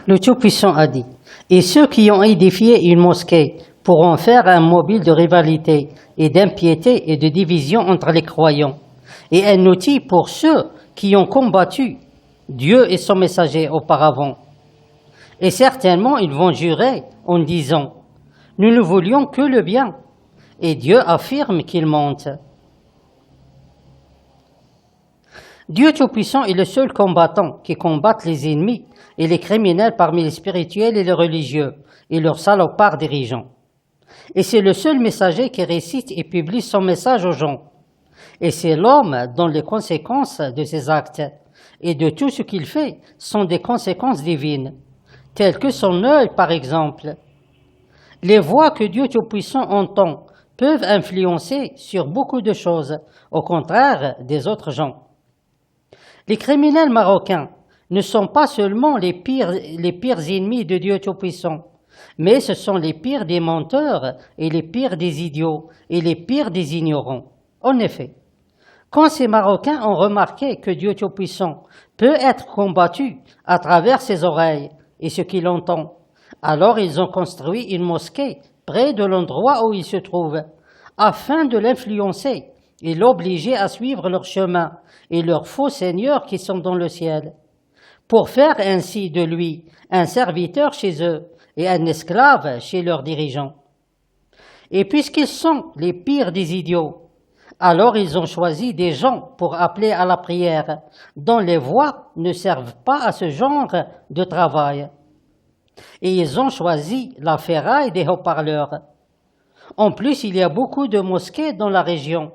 Le Tout-Puissant a dit, « Et ceux qui ont édifié une mosquée pourront faire un mobile de rivalité et d'impiété et de division entre les croyants, et un outil pour ceux qui ont combattu Dieu et son messager auparavant. Et certainement ils vont jurer en disant, « Nous ne voulions que le bien, et Dieu affirme qu'il monte. » Dieu Tout-Puissant est le seul combattant qui combatte les ennemis et les criminels parmi les spirituels et les religieux et leurs salopards dirigeants. Et c'est le seul messager qui récite et publie son message aux gens. Et c'est l'homme dont les conséquences de ses actes et de tout ce qu'il fait sont des conséquences divines, telles que son œil par exemple. Les voix que Dieu Tout-Puissant entend peuvent influencer sur beaucoup de choses, au contraire des autres gens. Les criminels marocains ne sont pas seulement les pires ennemis de Dieu Tout-Puissant, mais ce sont les pires des menteurs et les pires des idiots et les pires des ignorants. En effet, quand ces Marocains ont remarqué que Dieu Tout-Puissant peut être combattu à travers ses oreilles et ce qu'il entend, alors ils ont construit une mosquée près de l'endroit où il se trouve, afin de l'influencer et l'obliger à suivre leur chemin et leurs faux seigneurs qui sont dans le ciel, pour faire ainsi de lui un serviteur chez eux et un esclave chez leurs dirigeants. Et puisqu'ils sont les pires des idiots, alors ils ont choisi des gens pour appeler à la prière, dont les voix ne servent pas à ce genre de travail. Et ils ont choisi la ferraille des haut-parleurs. En plus, il y a beaucoup de mosquées dans la région.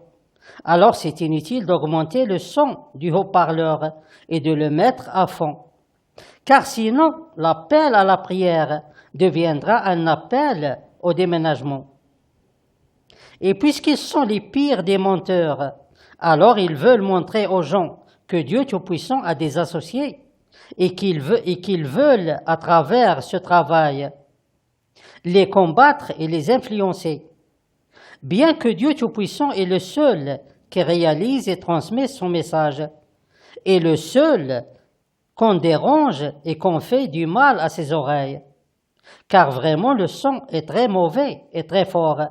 Alors c'est inutile d'augmenter le son du haut-parleur et de le mettre à fond. Car sinon, l'appel à la prière deviendra un appel au déménagement. Et puisqu'ils sont les pires des menteurs, alors ils veulent montrer aux gens que Dieu Tout-Puissant a des associés et qu'ils veulent, à travers ce travail, les combattre et les influencer. Bien que Dieu Tout-Puissant est le seul qui réalise et transmet son message, et le seul qu'on dérange et qu'on fait du mal à ses oreilles, car vraiment le son est très mauvais et très fort.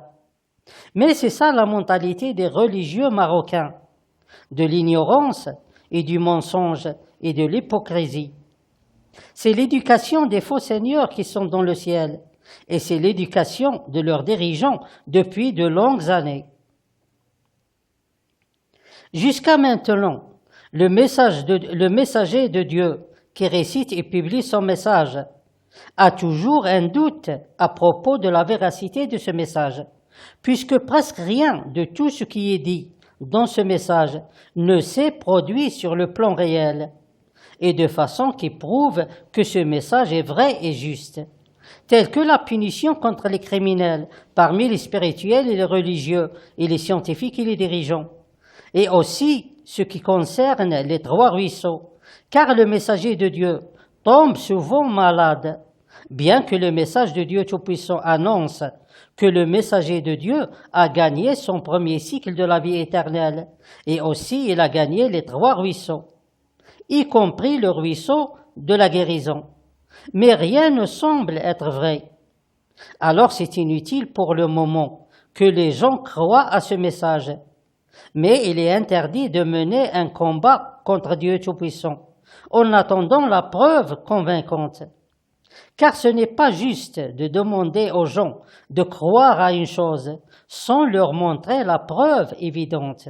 Mais c'est ça la mentalité des religieux marocains, de l'ignorance et du mensonge et de l'hypocrisie. C'est l'éducation des faux seigneurs qui sont dans le ciel, et c'est l'éducation de leurs dirigeants depuis de longues années. Jusqu'à maintenant, le messager de Dieu qui récite et publie son message a toujours un doute à propos de la véracité de ce message, puisque presque rien de tout ce qui est dit dans ce message ne s'est produit sur le plan réel, et de façon qui prouve que ce message est vrai et juste, tel que la punition contre les criminels parmi les spirituels et les religieux et les scientifiques et les dirigeants, et aussi ce qui concerne les 3 ruisseaux, car le messager de Dieu tombe souvent malade, bien que le message de Dieu Tout-Puissant annonce que le messager de Dieu a gagné son premier cycle de la vie éternelle, et aussi il a gagné les 3 ruisseaux, y compris le ruisseau de la guérison. Mais rien ne semble être vrai. Alors c'est inutile pour le moment que les gens croient à ce message. Mais il est interdit de mener un combat contre Dieu Tout-Puissant, en attendant la preuve convaincante. Car ce n'est pas juste de demander aux gens de croire à une chose sans leur montrer la preuve évidente.